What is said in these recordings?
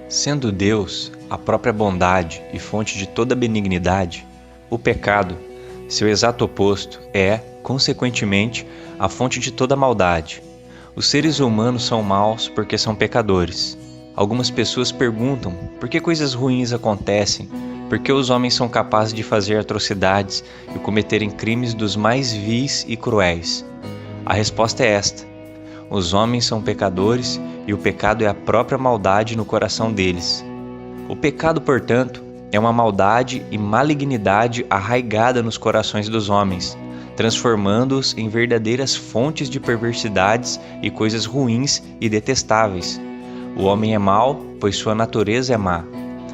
Sendo Deus a própria bondade e fonte de toda benignidade, o pecado, seu exato oposto, é, consequentemente, a fonte de toda maldade. Os seres humanos são maus porque são pecadores. Algumas pessoas perguntam por que coisas ruins acontecem, por que os homens são capazes de fazer atrocidades e cometerem crimes dos mais vis e cruéis. A resposta é esta: os homens são pecadores e o pecado é a própria maldade no coração deles. O pecado, portanto, é uma maldade e malignidade arraigada nos corações dos homens, transformando-os em verdadeiras fontes de perversidades e coisas ruins e detestáveis. O homem é mau, pois sua natureza é má.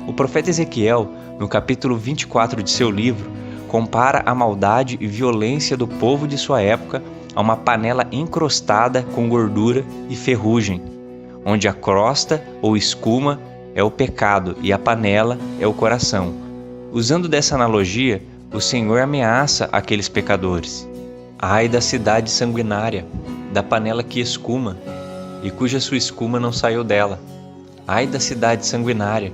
O profeta Ezequiel, no capítulo 24 de seu livro, compara a maldade e violência do povo de sua época a uma panela encrostada com gordura e ferrugem, onde a crosta ou escuma é o pecado e a panela é o coração. Usando dessa analogia, o Senhor ameaça aqueles pecadores. Ai da cidade sanguinária, da panela que escuma, e cuja sua escuma não saiu dela. Ai da cidade sanguinária,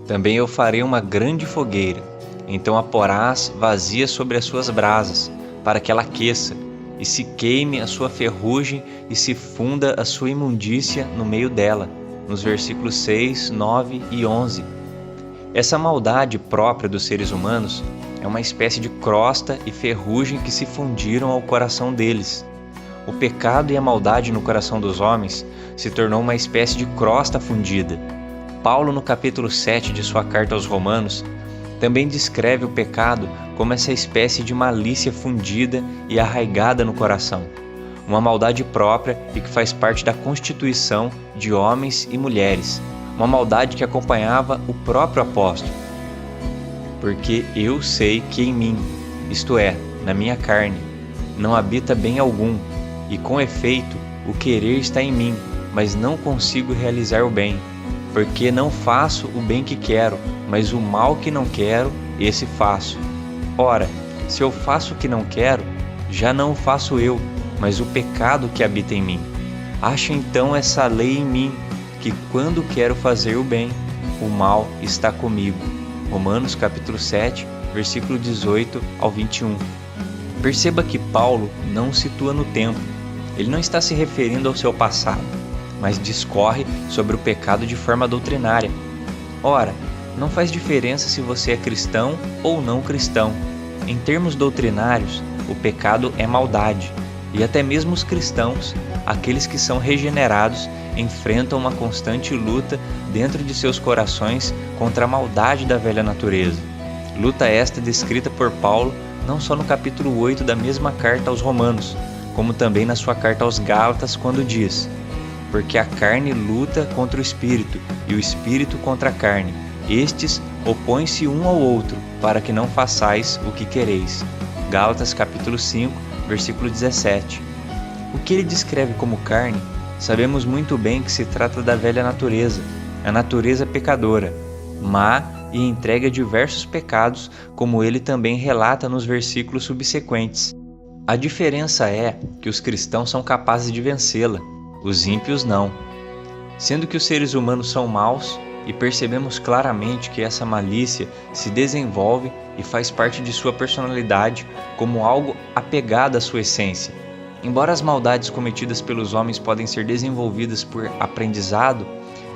também eu farei uma grande fogueira, então a porás vazia sobre as suas brasas, para que ela aqueça, e se queime a sua ferrugem e se funda a sua imundícia no meio dela, nos versículos 6, 9 e 11. Essa maldade própria dos seres humanos é uma espécie de crosta e ferrugem que se fundiram ao coração deles. O pecado e a maldade no coração dos homens se tornou uma espécie de crosta fundida. Paulo, no capítulo 7 de sua carta aos Romanos, também descreve o pecado como essa espécie de malícia fundida e arraigada no coração, uma maldade própria e que faz parte da constituição de homens e mulheres, uma maldade que acompanhava o próprio apóstolo. Porque eu sei que em mim, isto é, na minha carne, não habita bem algum, e com efeito o querer está em mim, mas não consigo realizar o bem. Porque não faço o bem que quero, mas o mal que não quero, esse faço. Ora, se eu faço o que não quero, já não o faço eu, mas o pecado que habita em mim. Acho então essa lei em mim, que quando quero fazer o bem, o mal está comigo. Romanos capítulo 7, versículo 18 ao 21. Perceba que Paulo não situa no tempo. Ele não está se referindo ao seu passado, mas discorre sobre o pecado de forma doutrinária. Ora, não faz diferença se você é cristão ou não cristão. Em termos doutrinários, o pecado é maldade, e até mesmo os cristãos, aqueles que são regenerados, enfrentam uma constante luta dentro de seus corações contra a maldade da velha natureza. Luta esta descrita por Paulo não só no capítulo 8 da mesma carta aos Romanos, como também na sua carta aos Gálatas, quando diz: porque a carne luta contra o espírito, e o espírito contra a carne. Estes opõem-se um ao outro, para que não façais o que quereis. Gálatas capítulo 5, versículo 17. O que ele descreve como carne, sabemos muito bem que se trata da velha natureza, a natureza pecadora, má e entregue a diversos pecados, como ele também relata nos versículos subsequentes. A diferença é que os cristãos são capazes de vencê-la, os ímpios não. Sendo que os seres humanos são maus, e percebemos claramente que essa malícia se desenvolve e faz parte de sua personalidade como algo apegado à sua essência. Embora as maldades cometidas pelos homens podem ser desenvolvidas por aprendizado,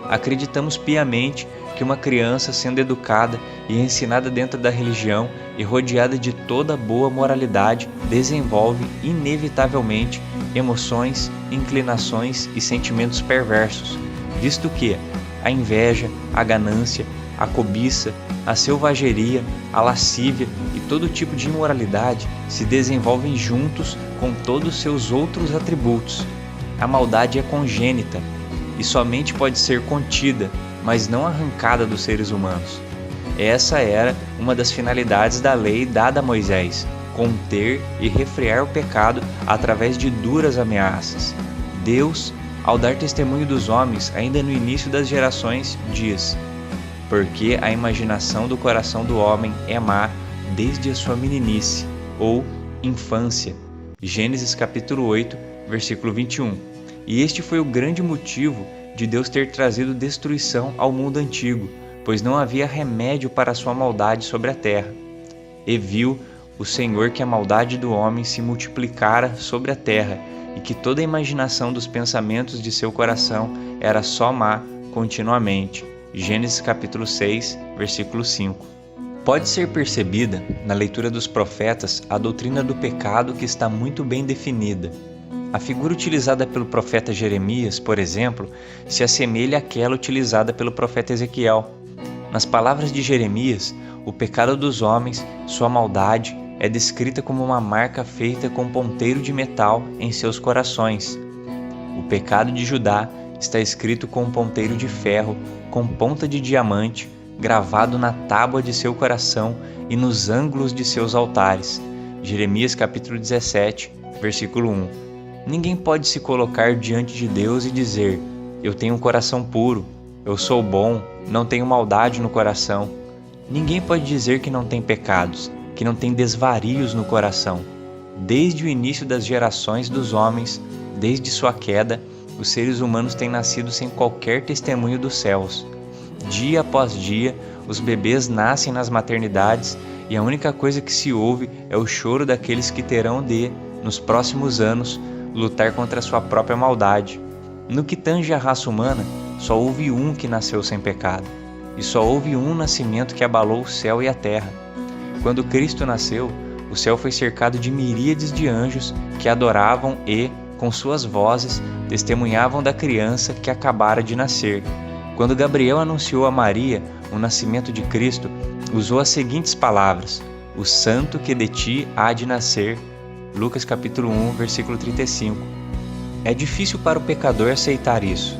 acreditamos piamente que uma criança sendo educada e ensinada dentro da religião e rodeada de toda boa moralidade desenvolve inevitavelmente emoções, inclinações e sentimentos perversos, visto que a inveja, a ganância, a cobiça, a selvageria, a lascívia e todo tipo de imoralidade se desenvolvem juntos com todos os seus outros atributos. A maldade é congênita e somente pode ser contida, mas não arrancada dos seres humanos. Essa era uma das finalidades da lei dada a Moisés: conter e refrear o pecado através de duras ameaças. Deus, ao dar testemunho dos homens ainda no início das gerações, diz: porque a imaginação do coração do homem é má desde a sua meninice, ou infância. Gênesis capítulo 8, versículo 21. E este foi o grande motivo de Deus ter trazido destruição ao mundo antigo, pois não havia remédio para a sua maldade sobre a terra. E viu o Senhor que a maldade do homem se multiplicara sobre a terra, e que toda a imaginação dos pensamentos de seu coração era só má continuamente. Gênesis capítulo 6, versículo 5. Pode ser percebida, na leitura dos profetas, a doutrina do pecado que está muito bem definida. A figura utilizada pelo profeta Jeremias, por exemplo, se assemelha àquela utilizada pelo profeta Ezequiel. Nas palavras de Jeremias, o pecado dos homens, sua maldade, é descrita como uma marca feita com ponteiro de metal em seus corações. O pecado de Judá está escrito com um ponteiro de ferro, com ponta de diamante, gravado na tábua de seu coração e nos ângulos de seus altares. Jeremias capítulo 17, versículo 1. Ninguém pode se colocar diante de Deus e dizer: eu tenho um coração puro, eu sou bom, não tenho maldade no coração. Ninguém pode dizer que não tem pecados, que não tem desvarios no coração. Desde o início das gerações dos homens, desde sua queda, os seres humanos têm nascido sem qualquer testemunho dos céus. Dia após dia, os bebês nascem nas maternidades e a única coisa que se ouve é o choro daqueles que terão de, nos próximos anos, lutar contra a sua própria maldade. No que tange à raça humana, só houve um que nasceu sem pecado, e só houve um nascimento que abalou o céu e a terra. Quando Cristo nasceu, o céu foi cercado de miríades de anjos que adoravam e, com suas vozes, testemunhavam da criança que acabara de nascer. Quando Gabriel anunciou a Maria o nascimento de Cristo, usou as seguintes palavras: o santo que de ti há de nascer. Lucas capítulo 1, versículo 35. É difícil para o pecador aceitar isso,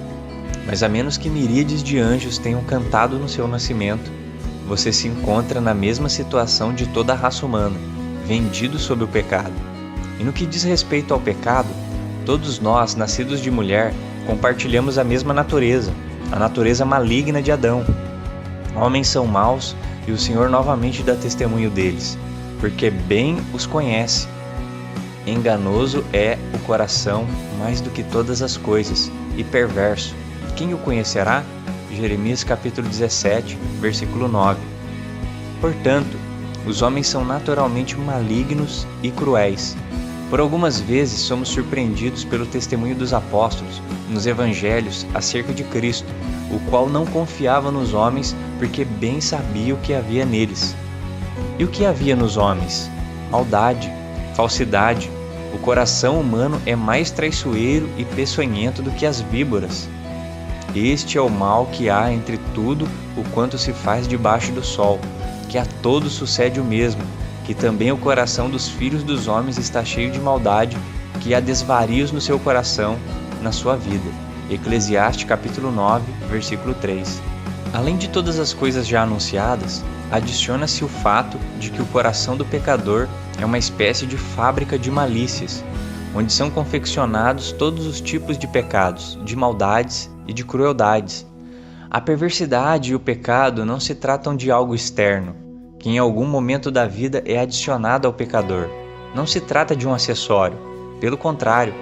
mas a menos que miríades de anjos tenham cantado no seu nascimento, você se encontra na mesma situação de toda a raça humana, vendido sob o pecado. E no que diz respeito ao pecado, todos nós, nascidos de mulher, compartilhamos a mesma natureza, a natureza maligna de Adão. Homens são maus e o Senhor novamente dá testemunho deles, porque bem os conhece. Enganoso é o coração mais do que todas as coisas, e perverso. Quem o conhecerá? Jeremias capítulo 17, versículo 9. Portanto, os homens são naturalmente malignos e cruéis. Por algumas vezes somos surpreendidos pelo testemunho dos apóstolos nos evangelhos acerca de Cristo, o qual não confiava nos homens porque bem sabia o que havia neles. E o que havia nos homens? Maldade, falsidade. O coração humano é mais traiçoeiro e peçonhento do que as víboras. Este é o mal que há entre tudo o quanto se faz debaixo do sol, que a todos sucede o mesmo, que também o coração dos filhos dos homens está cheio de maldade, que há desvarios no seu coração, na sua vida. Eclesiastes capítulo 9, versículo 3. Além de todas as coisas já anunciadas, adiciona-se o fato de que o coração do pecador é uma espécie de fábrica de malícias, onde são confeccionados todos os tipos de pecados, de maldades e de crueldades. A perversidade e o pecado não se tratam de algo externo, que em algum momento da vida é adicionado ao pecador. Não se trata de um acessório. Pelo contrário,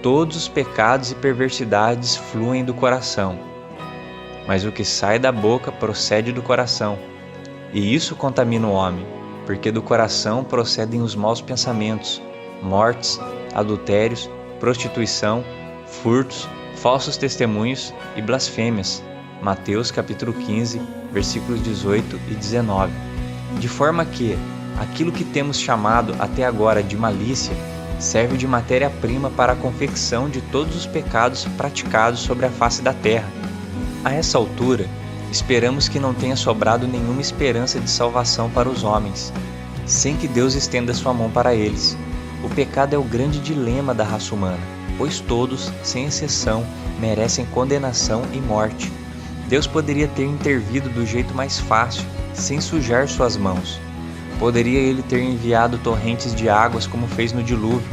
todos os pecados e perversidades fluem do coração. Mas o que sai da boca procede do coração, e isso contamina o homem, porque do coração procedem os maus pensamentos, mortes, adultérios, prostituição, furtos, falsos testemunhos e blasfêmias. Mateus capítulo 15, versículos 18 e 19. De forma que aquilo que temos chamado até agora de malícia serve de matéria-prima para a confecção de todos os pecados praticados sobre a face da terra. A essa altura, esperamos que não tenha sobrado nenhuma esperança de salvação para os homens, sem que Deus estenda sua mão para eles. O pecado é o grande dilema da raça humana, pois todos, sem exceção, merecem condenação e morte. Deus poderia ter intervido do jeito mais fácil, sem sujar suas mãos. Poderia ele ter enviado torrentes de águas como fez no dilúvio.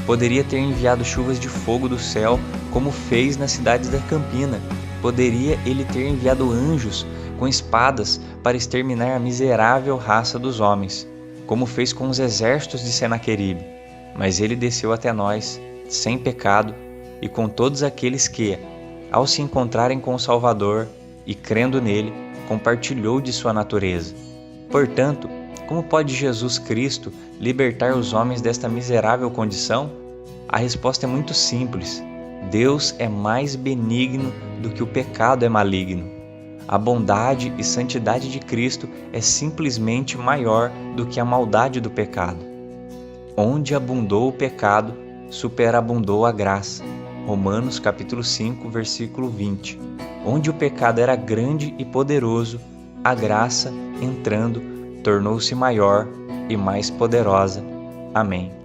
Poderia ter enviado chuvas de fogo do céu como fez nas cidades da Campina. Poderia ele ter enviado anjos com espadas para exterminar a miserável raça dos homens, como fez com os exércitos de Senaqueribe. Mas ele desceu até nós, sem pecado, e com todos aqueles que, ao se encontrarem com o Salvador e, crendo nele, compartilhou de sua natureza. Portanto, como pode Jesus Cristo libertar os homens desta miserável condição? A resposta é muito simples. Deus é mais benigno do que o pecado é maligno. A bondade e santidade de Cristo é simplesmente maior do que a maldade do pecado. Onde abundou o pecado, superabundou a graça. Romanos capítulo 5, versículo 20. Onde o pecado era grande e poderoso, a graça, entrando, tornou-se maior e mais poderosa. Amém.